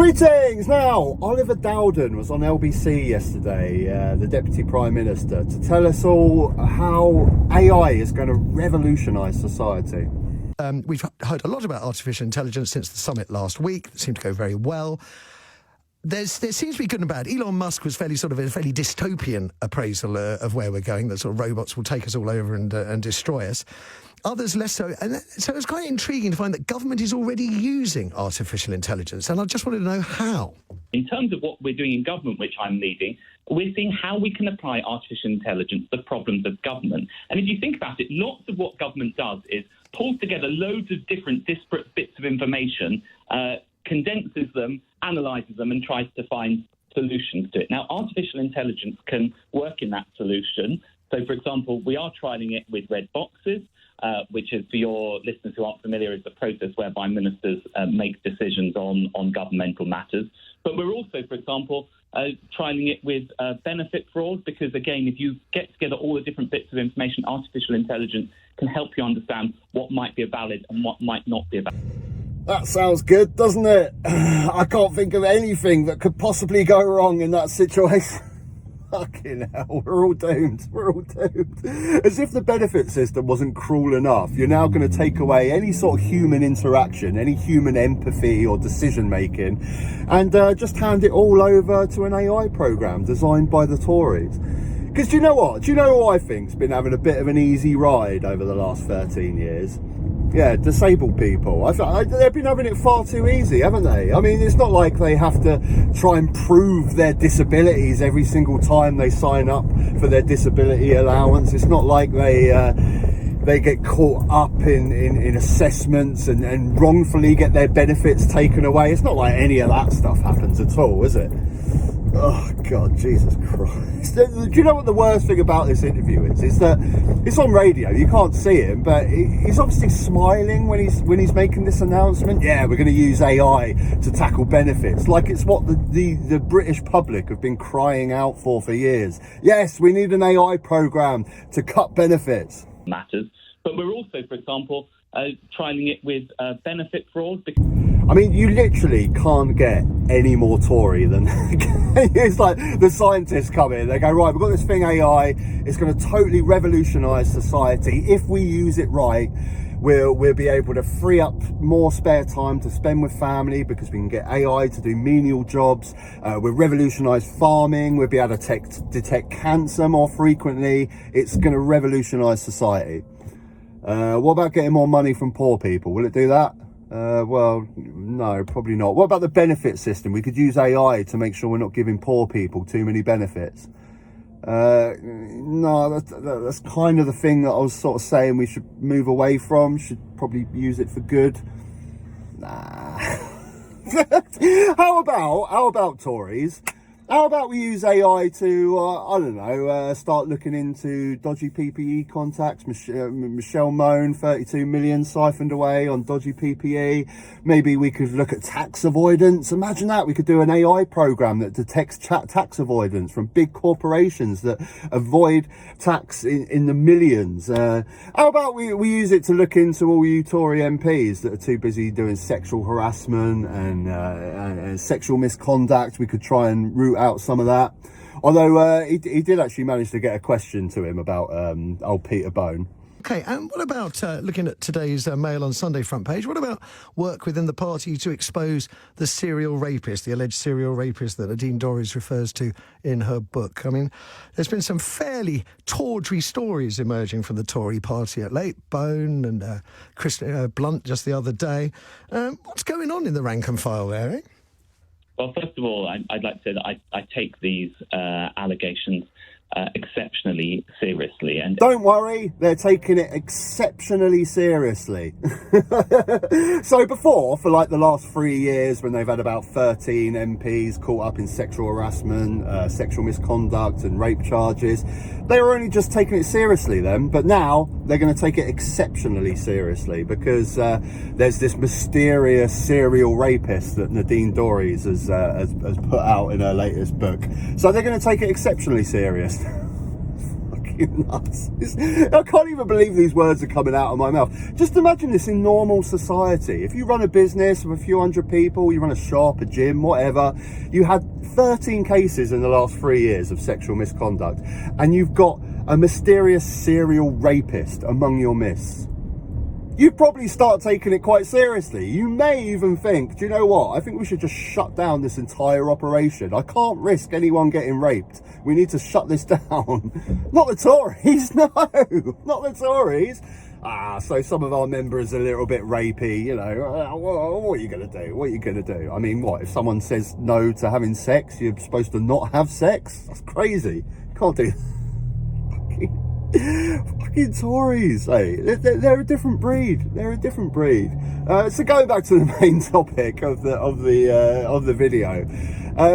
Greetings! Now, Oliver Dowden was on LBC yesterday, the Deputy Prime Minister, to tell us all how AI is going to revolutionise society. We've heard a lot about artificial intelligence since the summit last week. It seemed to go very well. There seems to be good and bad. Elon Musk was fairly dystopian appraisal of where we're going, that sort of robots will take us all over and destroy us. Others less so. And so it's quite intriguing to find that government is already using artificial intelligence. And I just wanted to know how. In terms of what we're doing in government, which I'm leading, we're seeing how we can apply artificial intelligence to the problems of government. And if you think about it, lots of what government does is pulls together loads of different disparate bits of information, condenses them, analyses them, and tries to find solutions to it. Now, artificial intelligence can work in that solution. So, for example, we are trialling it with red boxes, which is, for your listeners who aren't familiar, is the process whereby ministers make decisions on governmental matters. But we're also, for example, trialling it with benefit fraud, because, again, if you get together all the different bits of information, artificial intelligence can help you understand what might be valid and what might not be valid. That sounds good, doesn't it? I can't think of anything that could possibly go wrong in that situation. Fucking hell, we're all doomed. We're all doomed. As if the benefit system wasn't cruel enough, you're now going to take away any sort of human interaction, any human empathy or decision making, and just hand it all over to an AI program designed by the Tories. Because do you know what? Do you know who I think's been having a bit of an easy ride over the last 13 years? Yeah, disabled people. They've been having it far too easy, haven't they? I mean, it's not like they have to try and prove their disabilities every single time they sign up for their disability allowance. It's not like they get caught up in assessments and wrongfully get their benefits taken away. It's not like any of that stuff happens at all, is it? Oh, God, Jesus Christ. Do you know what the worst thing about this interview is? It's that it's on radio, you can't see him, but he's obviously smiling when he's making this announcement. Yeah, we're going to use AI to tackle benefits, like it's what the British public have been crying out for years. Yes, we need an AI programme to cut benefits. Matters. But we're also, for example, trialling it with benefit fraud. I mean, you literally can't get any more Tory than it's like the scientists come in, they go, right, we've got this thing AI, it's going to totally revolutionise society. If we use it right, we'll be able to free up more spare time to spend with family because we can get AI to do menial jobs. We'll revolutionise farming, we'll be able to detect cancer more frequently. It's going to revolutionise society. What about getting more money from poor people? Will it do that? Well, no, probably not. What about the benefit system? We could use AI to make sure we're not giving poor people too many benefits. No, that's kind of the thing that I was sort of saying we should move away from. Should probably use it for good. Nah. How about Tories? How about we use AI to, start looking into dodgy PPE contacts? Michelle Moan, 32 million siphoned away on dodgy PPE. Maybe we could look at tax avoidance. Imagine that. We could do an AI program that detects tax avoidance from big corporations that avoid tax in the millions. How about we use it to look into all you Tory MPs that are too busy doing sexual harassment and sexual misconduct? We could try and root out some of that, although he did actually manage to get a question to him about old Peter Bone. Okay, and what about looking at today's Mail on Sunday front page? What about work within the party to expose the serial rapist, the alleged serial rapist that Nadine Dorries refers to in her book? I mean, there's been some fairly tawdry stories emerging from the Tory party at late. Bone and Chris Blunt just the other day. What's going on in the rank and file there, eh? Well, first of all, I'd like to say that I take these allegations exceptionally seriously. And don't worry, they're taking it exceptionally seriously. So before, for like the last 3 years, when they've had about 13 MPs caught up in sexual harassment, sexual misconduct and rape charges, they were only just taking it seriously then, but now they're going to take it exceptionally seriously because there's this mysterious serial rapist that Nadine Dorries has put out in her latest book. So they're going to take it exceptionally serious. you nuts? I can't even believe these words are coming out of my mouth. Just imagine this in normal society. If you run a business of a few hundred people, you run a shop, a gym, whatever, you had 13 cases in the last 3 years of sexual misconduct, and you've got a mysterious serial rapist among your midst. You'd probably start taking it quite seriously. You may even think, do you know what? I think we should just shut down this entire operation. I can't risk anyone getting raped. We need to shut this down. Not the Tories, no, not the Tories. So some of our members are a little bit rapey, you know. What are you going to do? What are you going to do? I mean, what, if someone says no to having sex, you're supposed to not have sex? That's crazy. You can't do that. Fucking Tories, hey, they're a different breed. They're a different breed. So going back to the main topic of the video,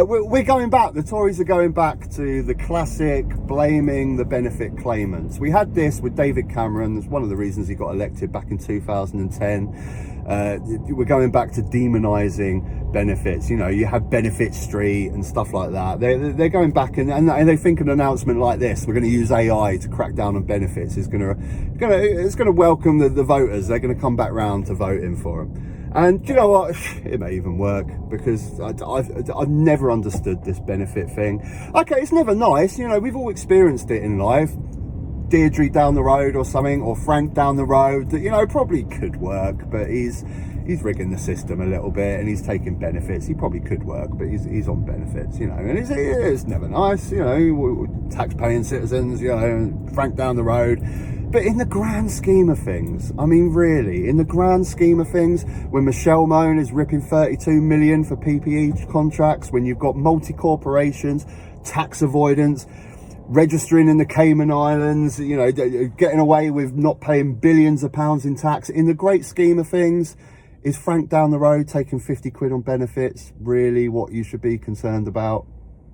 we're going back. The Tories are going back to the classic blaming the benefit claimants. We had this with David Cameron. That's one of the reasons he got elected back in 2010. We're going back to demonising benefits. You know, you have Benefit Street and stuff like that. They're going back and they think an announcement like this, we're going to use AI to crack down on benefits, is going to welcome the voters. They're going to come back round to voting for them. And do you know what? It may even work, because I've never understood this benefit thing. Okay, it's never nice. You know, we've all experienced it in life. Deirdre down the road or something, or Frank down the road, that, you know, probably could work, but he's rigging the system a little bit and he's taking benefits. He probably could work, but he's on benefits, you know, and it's never nice, you know, tax-paying citizens, you know, Frank down the road. But in the grand scheme of things, I mean, really, in the grand scheme of things, when Michelle Mone is ripping 32 million for PPE contracts, when you've got multi-corporations, tax avoidance, registering in the Cayman Islands, you know, getting away with not paying billions of pounds in tax, in the great scheme of things, is Frank down the road taking 50 quid on benefits really what you should be concerned about?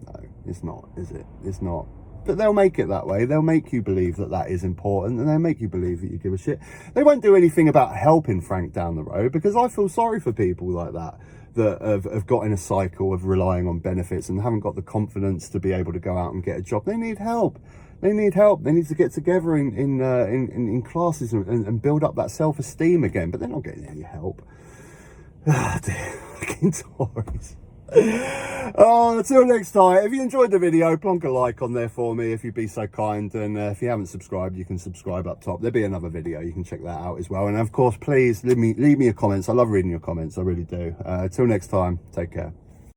No, it's not, is it? It's not. But they'll make it that way. They'll make you believe that that is important, and they'll make you believe that you give a shit. They won't do anything about helping Frank down the road, because I feel sorry for people like that have got in a cycle of relying on benefits and haven't got the confidence to be able to go out and get a job. They need help. They need help. They need to get together in classes and build up that self-esteem again. But they're not getting any help. Ah, dear. Fucking Tories. Oh, until next time, if you enjoyed the video, plonk a like on there for me if you'd be so kind, and if you haven't subscribed, you can subscribe up top. There'll be another video, you can check that out as well. And of course, please leave me your comments. I love reading your comments, I really do. Till next time, take care.